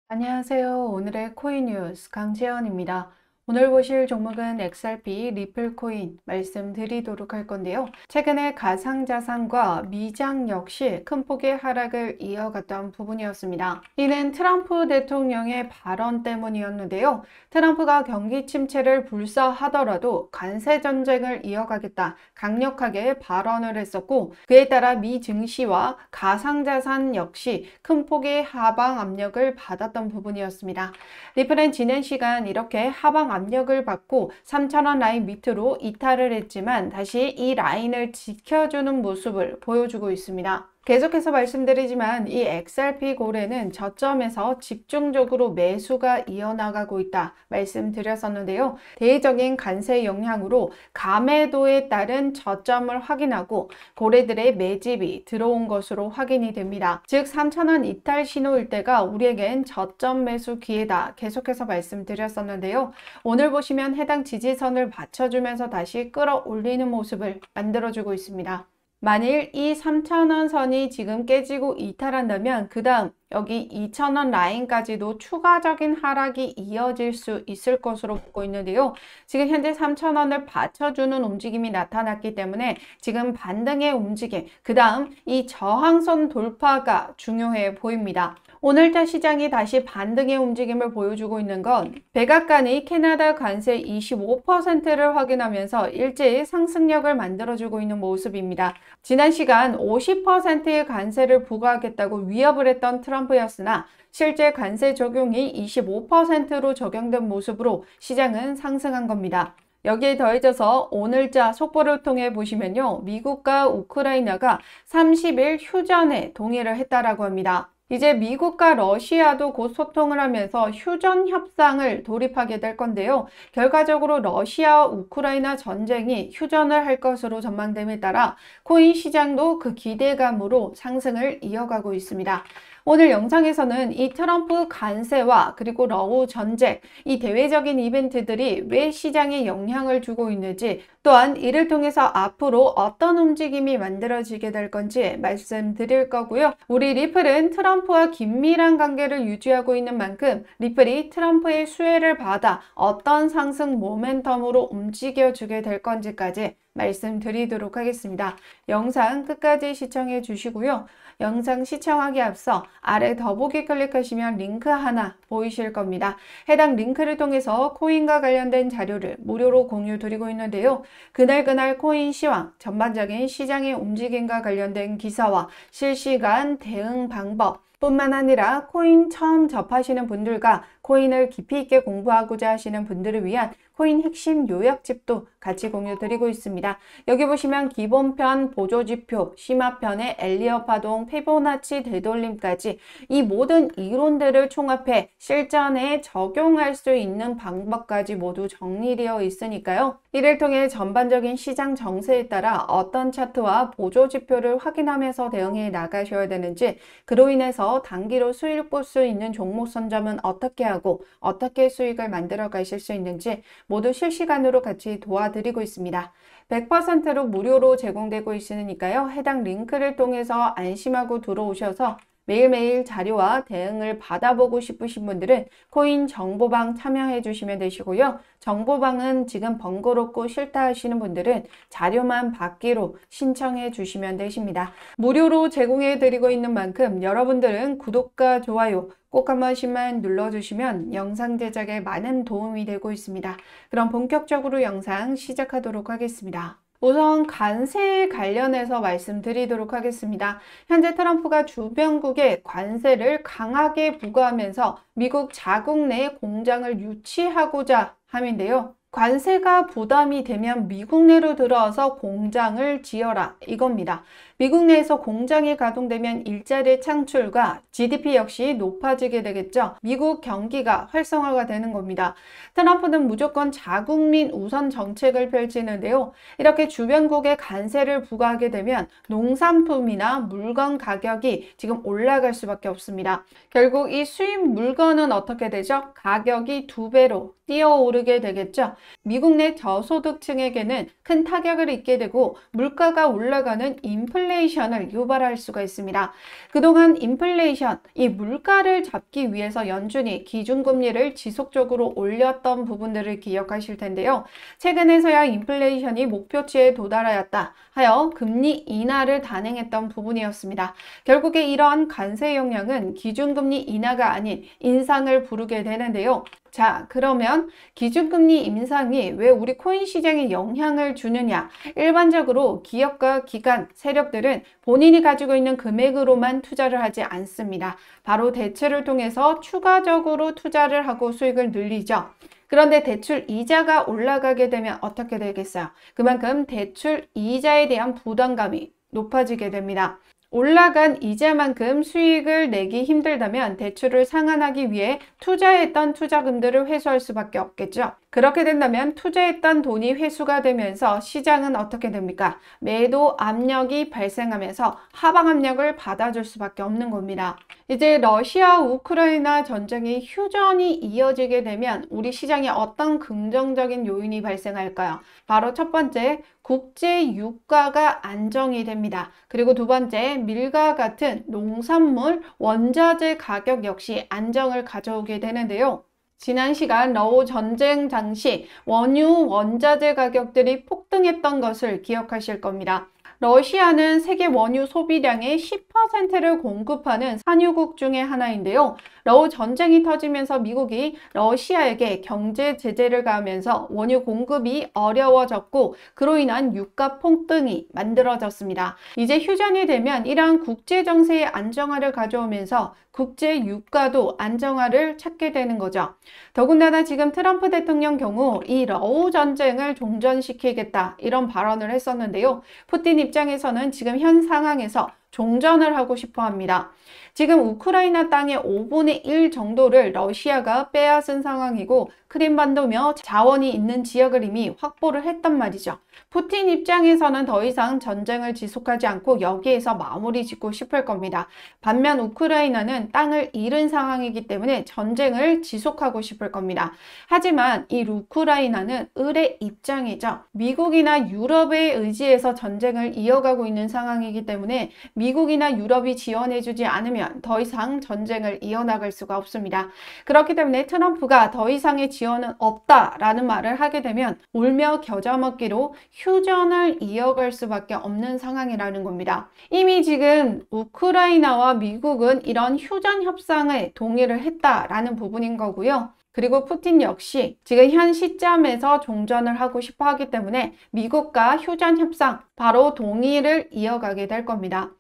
안녕하세요. 오늘의 코인 뉴스 강채연입니다. 오늘 보실 종목은 XRP 리플코인 말씀드리도록 할 건데요. 최근에 가상자산과 미장 역시 큰 폭의 하락을 이어갔던 부분이었습니다. 이는 트럼프 대통령의 발언 때문이었는데요. 트럼프가 경기 침체를 불사하더라도 관세 전쟁을 이어가겠다 강력하게 발언을 했었고, 그에 따라 미 증시와 가상자산 역시 큰 폭의 하방 압력을 받았던 부분이었습니다. 리플은 지난 시간 이렇게 하방 압력을 받고 3,000원 라인 밑으로 이탈을 했지만 다시 이 라인을 지켜주는 모습을 보여주고 있습니다. 계속해서 말씀드리지만 이 XRP 고래는 저점에서 집중적으로 매수가 이어나가고 있다 말씀드렸었는데요. 대외적인 관세 영향으로 가매도에 따른 저점을 확인하고 고래들의 매집이 들어온 것으로 확인이 됩니다. 즉 3,000원 이탈 신호일 때가 우리에겐 저점 매수 기회다 계속해서 말씀드렸었는데요. 오늘 보시면 해당 지지선을 받쳐주면서 다시 끌어올리는 모습을 만들어주고 있습니다. 만일 이 3,000원 선이 지금 깨지고 이탈한다면 그 다음 여기 2,000원 라인까지도 추가적인 하락이 이어질 수 있을 것으로 보고 있는데요. 지금 현재 3,000원을 받쳐주는 움직임이 나타났기 때문에 지금 반등의 움직임, 그 다음 이 저항선 돌파가 중요해 보입니다. 오늘자 시장이 다시 반등의 움직임을 보여주고 있는 건 백악관이 캐나다 관세 25%를 확인하면서 일제히 상승력을 만들어주고 있는 모습입니다. 지난 시간 50%의 관세를 부과하겠다고 위협을 했던 트럼프였으나 실제 관세 적용이 25%로 적용된 모습으로 시장은 상승한 겁니다. 여기에 더해져서 오늘자 속보를 통해 보시면요. 미국과 우크라이나가 30일 휴전에 동의를 했다라고 합니다. 이제 미국과 러시아도 곧 소통을 하면서 휴전 협상을 돌입하게 될 건데요. 결과적으로 러시아와 우크라이나 전쟁이 휴전을 할 것으로 전망됨에 따라 코인 시장도 그 기대감으로 상승을 이어가고 있습니다. 오늘 영상에서는 이 트럼프 관세와 그리고 러우 전쟁, 이 대외적인 이벤트들이 왜 시장에 영향을 주고 있는지, 또한 이를 통해서 앞으로 어떤 움직임이 만들어지게 될 건지 말씀드릴 거고요. 우리 리플은 트럼프와 긴밀한 관계를 유지하고 있는 만큼 리플이 트럼프의 수혜를 받아 어떤 상승 모멘텀으로 움직여주게 될 건지까지 말씀드리도록 하겠습니다. 영상 끝까지 시청해 주시고요. 영상 시청하기 앞서 아래 더보기 클릭하시면 링크 하나 보이실 겁니다. 해당 링크를 통해서 코인과 관련된 자료를 무료로 공유 드리고 있는데요. 그날 코인 시황, 전반적인 시장의 움직임과 관련된 기사와 실시간 대응 방법, 뿐만 아니라 코인 처음 접하시는 분들과 코인을 깊이 있게 공부하고자 하시는 분들을 위한 코인 핵심 요약집도 같이 공유 드리고 있습니다. 여기 보시면 기본편, 보조지표, 심화편의 엘리엇 파동, 피보나치 되돌림까지 이 모든 이론들을 총합해 실전에 적용할 수 있는 방법까지 모두 정리되어 있으니까요. 이를 통해 전반적인 시장 정세에 따라 어떤 차트와 보조지표를 확인하면서 대응해 나가셔야 되는지, 그로 인해서 단기로 수익을 볼 수 있는 종목 선점은 어떻게 하고 어떻게 수익을 만들어 가실 수 있는지 모두 실시간으로 같이 도와드리고 있습니다. 100%로 무료로 제공되고 있으니까요. 해당 링크를 통해서 안심하고 들어오셔서 매일매일 자료와 대응을 받아보고 싶으신 분들은 코인 정보방 참여해 주시면 되시고요. 정보방은 지금 번거롭고 싫다 하시는 분들은 자료만 받기로 신청해 주시면 되십니다. 무료로 제공해 드리고 있는 만큼 여러분들은 구독과 좋아요 꼭 한 번씩만 눌러주시면 영상 제작에 많은 도움이 되고 있습니다. 그럼 본격적으로 영상 시작하도록 하겠습니다. 우선 관세에 관련해서 말씀드리도록 하겠습니다. 현재 트럼프가 주변국에 관세를 강하게 부과하면서 미국 자국 내 공장을 유치하고자 함인데요. 관세가 부담이 되면 미국 내로 들어와서 공장을 지어라 이겁니다. 미국 내에서 공장이 가동되면 일자리 창출과 GDP 역시 높아지게 되겠죠. 미국 경기가 활성화가 되는 겁니다. 트럼프는 무조건 자국민 우선 정책을 펼치는데요. 이렇게 주변국에 관세를 부과하게 되면 농산품이나 물건 가격이 지금 올라갈 수밖에 없습니다. 결국 이 수입 물건은 어떻게 되죠? 가격이 2배로 뛰어오르게 되겠죠. 미국 내 저소득층에게는 큰 타격을 입게 되고 물가가 올라가는 인플레이션 인플레이션을 유발할 수가 있습니다. 그동안 인플레이션, 이 물가를 잡기 위해서 연준이 기준금리를 지속적으로 올렸던 부분들을 기억하실 텐데요. 최근에서야 인플레이션이 목표치에 도달하였다 하여 금리 인하를 단행했던 부분이었습니다. 결국에 이러한 관세 영향은 기준금리 인하가 아닌 인상을 부르게 되는데요. 자, 그러면 기준금리 인상이 왜 우리 코인 시장에 영향을 주느냐? 일반적으로 기업과 기관, 세력들은 본인이 가지고 있는 금액으로만 투자를 하지 않습니다. 바로 대출을 통해서 추가적으로 투자를 하고 수익을 늘리죠. 그런데 대출 이자가 올라가게 되면 어떻게 되겠어요? 그만큼 대출 이자에 대한 부담감이 높아지게 됩니다. 올라간 이자만큼 수익을 내기 힘들다면 대출을 상환하기 위해 투자했던 투자금들을 회수할 수밖에 없겠죠. 그렇게 된다면 투자했던 돈이 회수가 되면서 시장은 어떻게 됩니까? 매도 압력이 발생하면서 하방 압력을 받아줄 수밖에 없는 겁니다. 이제 러시아 우크라이나 전쟁이 휴전이 이어지게 되면 우리 시장에 어떤 긍정적인 요인이 발생할까요? 바로 첫 번째, 국제 유가가 안정이 됩니다. 그리고 두 번째, 밀과 같은 농산물, 원자재 가격 역시 안정을 가져오게 되는데요. 지난 시간 러우 전쟁 당시 원유, 원자재 가격들이 폭등했던 것을 기억하실 겁니다. 러시아는 세계 원유 소비량의 10%를 공급하는 산유국 중에 하나인데요. 러우 전쟁이 터지면서 미국이 러시아에게 경제 제재를 가하면서 원유 공급이 어려워졌고 그로 인한 유가 폭등이 만들어졌습니다. 이제 휴전이 되면 이러한 국제 정세의 안정화를 가져오면서 국제 유가도 안정화를 찾게 되는 거죠. 더군다나 지금 트럼프 대통령 경우 이 러우 전쟁을 종전시키겠다 이런 발언을 했었는데요. 푸틴 입장에서는 지금 현 상황에서 종전을 하고 싶어 합니다. 지금 우크라이나 땅의 5분의 1 정도를 러시아가 빼앗은 상황이고 크림반도며 자원이 있는 지역을 이미 확보를 했단 말이죠. 푸틴 입장에서는 더 이상 전쟁을 지속하지 않고 여기에서 마무리 짓고 싶을 겁니다. 반면 우크라이나는 땅을 잃은 상황이기 때문에 전쟁을 지속하고 싶을 겁니다. 하지만 이 우크라이나는 을의 입장이죠. 미국이나 유럽에 의지해서 전쟁을 이어가고 있는 상황이기 때문에 미국이나 유럽이 지원해주지 않으면 더 이상 전쟁을 이어나갈 수가 없습니다. 그렇기 때문에 트럼프가 더 이상의 지원은 없다라는 말을 하게 되면 울며 겨자 먹기로 휴전을 이어갈 수밖에 없는 상황이라는 겁니다. 이미 지금 우크라이나와 미국은 이런 휴전 협상에 동의를 했다라는 부분인 거고요. 그리고 푸틴 역시 지금 현 시점에서 종전을 하고 싶어 하기 때문에 미국과 휴전 협상 바로 동의를 이어가게 될 겁니다.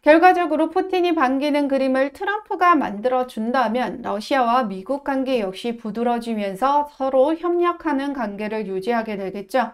결과적으로 푸틴이 반기는 그림을 트럼프가 만들어준다면 러시아와 미국 관계 역시 부드러지면서 서로 협력하는 관계를 유지하게 되겠죠.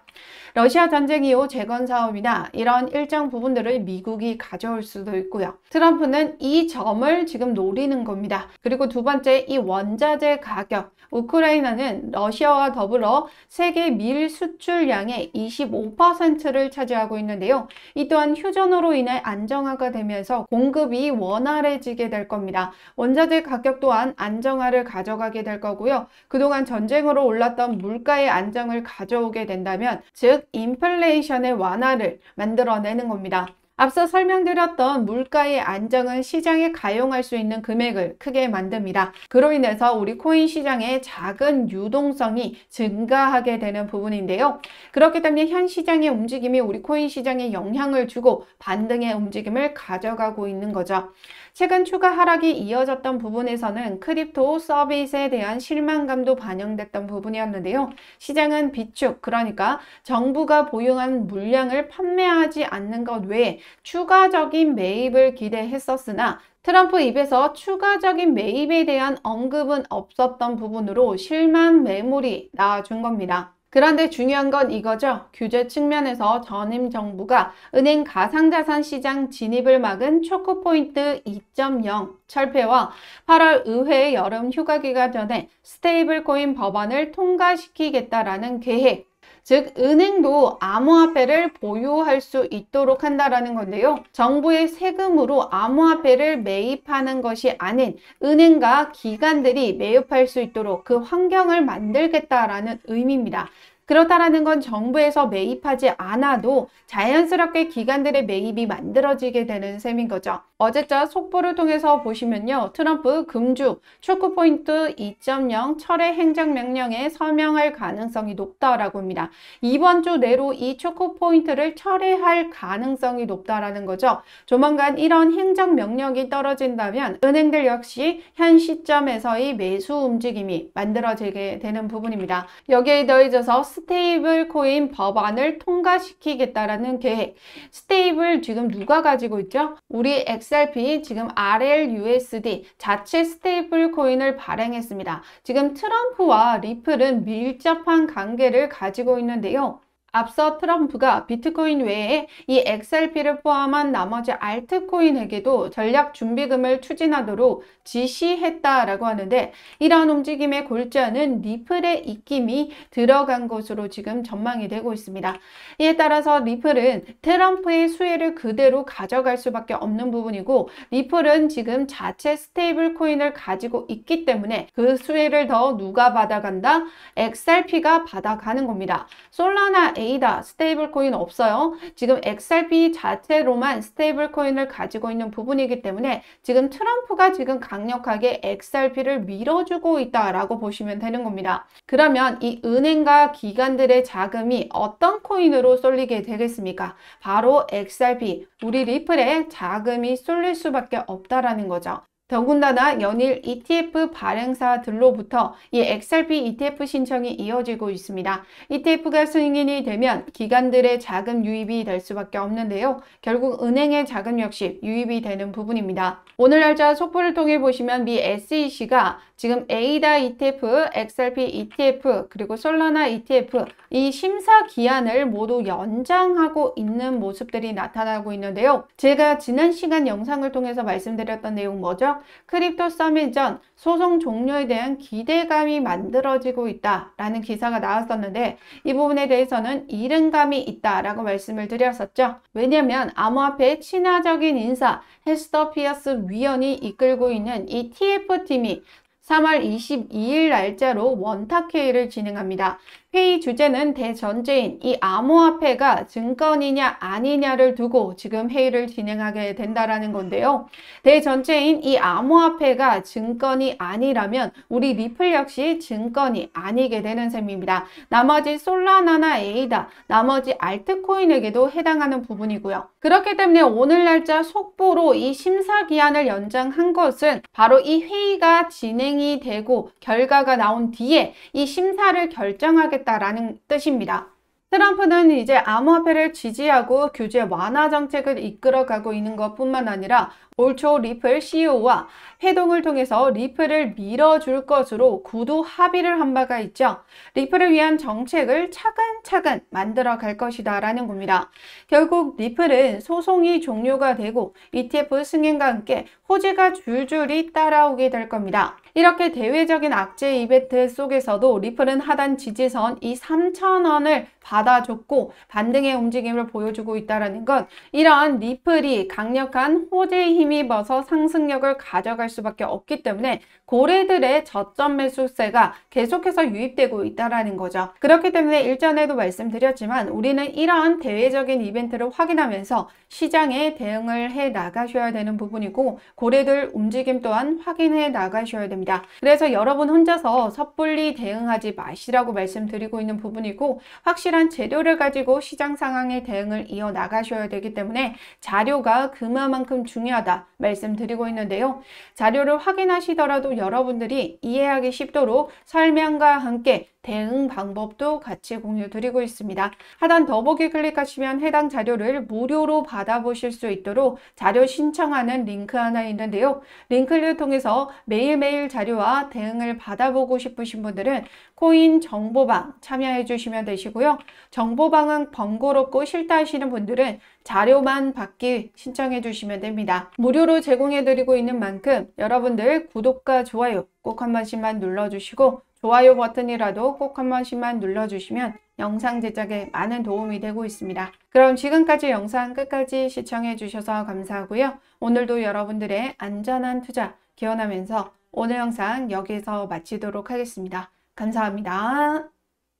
러시아 전쟁 이후 재건 사업이나 이런 일정 부분들을 미국이 가져올 수도 있고요. 트럼프는 이 점을 지금 노리는 겁니다. 그리고 두 번째, 이 원자재 가격. 우크라이나는 러시아와 더불어 세계 밀 수출량의 25%를 차지하고 있는데요. 이 또한 휴전으로 인해 안정화가 되면서 공급이 원활해지게 될 겁니다. 원자재 가격 또한 안정화를 가져가게 될 거고요. 그동안 전쟁으로 올랐던 물가의 안정을 가져오게 된다면 즉 인플레이션의 완화를 만들어내는 겁니다. 앞서 설명드렸던 물가의 안정은 시장에 가용할 수 있는 금액을 크게 만듭니다. 그로 인해서 우리 코인 시장의 작은 유동성이 증가하게 되는 부분인데요. 그렇기 때문에 현 시장의 움직임이 우리 코인 시장에 영향을 주고 반등의 움직임을 가져가고 있는 거죠. 최근 추가 하락이 이어졌던 부분에서는 크립토 서비스에 대한 실망감도 반영됐던 부분이었는데요. 시장은 비축, 그러니까 정부가 보유한 물량을 판매하지 않는 것 외에 추가적인 매입을 기대했었으나 트럼프 입에서 추가적인 매입에 대한 언급은 없었던 부분으로 실망 매물이 나와준 겁니다. 그런데 중요한 건 이거죠. 규제 측면에서 전임 정부가 은행 가상자산 시장 진입을 막은 초코포인트 2.0 철폐와 8월 의회 여름 휴가 기간 전에 스테이블코인 법안을 통과시키겠다라는 계획, 즉 은행도 암호화폐를 보유할 수 있도록 한다라는 건데요. 정부의 세금으로 암호화폐를 매입하는 것이 아닌 은행과 기관들이 매입할 수 있도록 그 환경을 만들겠다라는 의미입니다. 그렇다라는 건 정부에서 매입하지 않아도 자연스럽게 기관들의 매입이 만들어지게 되는 셈인 거죠. 어제자 속보를 통해서 보시면요. 트럼프 금주 초크포인트 2.0 철회 행정명령에 서명할 가능성이 높다라고 합니다. 이번 주 내로 이 초크포인트를 철회할 가능성이 높다라는 거죠. 조만간 이런 행정명령이 떨어진다면 은행들 역시 현 시점에서의 매수 움직임이 만들어지게 되는 부분입니다. 여기에 더해져서 스테이블 코인 법안을 통과시키겠다라는 계획. 스테이블 지금 누가 가지고 있죠? 우리 XRP 지금 RLUSD 자체 스테이블 코인을 발행했습니다. 지금 트럼프와 리플은 밀접한 관계를 가지고 있는데요. 앞서 트럼프가 비트코인 외에 이 XRP를 포함한 나머지 알트코인에게도 전략 준비금을 추진하도록 지시했다라고 하는데 이러한 움직임의 골자는 리플의 입김이 들어간 것으로 지금 전망이 되고 있습니다. 이에 따라서 리플은 트럼프의 수혜를 그대로 가져갈 수밖에 없는 부분이고 리플은 지금 자체 스테이블 코인을 가지고 있기 때문에 그 수혜를 더 누가 받아간다? XRP가 받아가는 겁니다. 솔라나 에이다 스테이블 코인 없어요. 지금 XRP 자체로만 스테이블 코인을 가지고 있는 부분이기 때문에 지금 트럼프가 지금 강력하게 XRP를 밀어주고 있다라고 보시면 되는 겁니다. 그러면 이 은행과 기관들의 자금이 어떤 코인으로 쏠리게 되겠습니까? 바로 XRP, 우리 리플에 자금이 쏠릴 수밖에 없다라는 거죠. 더군다나 연일 ETF 발행사들로부터 이 XRP ETF 신청이 이어지고 있습니다. ETF가 승인이 되면 기관들의 자금 유입이 될 수밖에 없는데요. 결국 은행의 자금 역시 유입이 되는 부분입니다. 오늘 날짜 속보를 통해 보시면 미 SEC가 지금 에이다 ETF, XRP ETF, 그리고 솔라나 ETF 이 심사 기한을 모두 연장하고 있는 모습들이 나타나고 있는데요. 제가 지난 시간 영상을 통해서 말씀드렸던 내용 뭐죠? 크립토 서밋 전 소송 종료에 대한 기대감이 만들어지고 있다라는 기사가 나왔었는데 이 부분에 대해서는 이른감이 있다라고 말씀을 드렸었죠. 왜냐하면 암호화폐 친화적인 인사 헤스터 피어스 위원이 이끌고 있는 이 TF팀이 3월 22일 날짜로 원탁회의를 진행합니다. 회의 주제는 대전제인 이 암호화폐가 증권이냐 아니냐를 두고 지금 회의를 진행하게 된다라는 건데요. 대전제인 이 암호화폐가 증권이 아니라면 우리 리플 역시 증권이 아니게 되는 셈입니다. 나머지 솔라나나 에이다, 나머지 알트코인에게도 해당하는 부분이고요. 그렇기 때문에 오늘 날짜 속보로 이 심사 기한을 연장한 것은 바로 이 회의가 진행이 되고 결과가 나온 뒤에 이 심사를 결정하게 라는 뜻입니다. 트럼프는 이제 암호화폐를 지지하고 규제 완화 정책을 이끌어가고 있는 것뿐만 아니라 올 초 리플 CEO와 회동을 통해서 리플을 밀어줄 것으로 구두 합의를 한 바가 있죠. 리플을 위한 정책을 차근차근 만들어 갈 것이다 라는 겁니다. 결국 리플은 소송이 종료가 되고 ETF 승인과 함께 호재가 줄줄이 따라오게 될 겁니다. 이렇게 대외적인 악재 이벤트 속에서도 리플은 하단 지지선 이 3,000원을 받아줬고 반등의 움직임을 보여주고 있다는 건 이러한 리플이 강력한 호재의 힘입어서 상승력을 가져갈 수밖에 없기 때문에 고래들의 저점 매수세가 계속해서 유입되고 있다는 거죠. 그렇기 때문에 일전에도 말씀드렸지만 우리는 이러한 대외적인 이벤트를 확인하면서 시장에 대응을 해 나가셔야 되는 부분이고 고래들 움직임 또한 확인해 나가셔야 됩니다. 그래서 여러분 혼자서 섣불리 대응하지 마시라고 말씀드리고 있는 부분이고 확실한 재료를 가지고 시장 상황에 대응을 이어 나가셔야 되기 때문에 자료가 그만큼 중요하다 말씀드리고 있는데요. 자료를 확인하시더라도 여러분들이 이해하기 쉽도록 설명과 함께 대응 방법도 같이 공유 드리고 있습니다. 하단 더보기 클릭하시면 해당 자료를 무료로 받아보실 수 있도록 자료 신청하는 링크 하나 있는데요. 링크를 통해서 매일매일 자료와 대응을 받아보고 싶으신 분들은 코인 정보방 참여해 주시면 되시고요. 정보방은 번거롭고 싫다 하시는 분들은 자료만 받기 신청해 주시면 됩니다. 무료로 제공해 드리고 있는 만큼 여러분들 구독과 좋아요 꼭 한 번씩만 눌러주시고 좋아요 버튼이라도 꼭 한 번씩만 눌러주시면 영상 제작에 많은 도움이 되고 있습니다. 그럼 지금까지 영상 끝까지 시청해 주셔서 감사하고요. 오늘도 여러분들의 안전한 투자 기원하면서 오늘 영상 여기서 마치도록 하겠습니다. 감사합니다.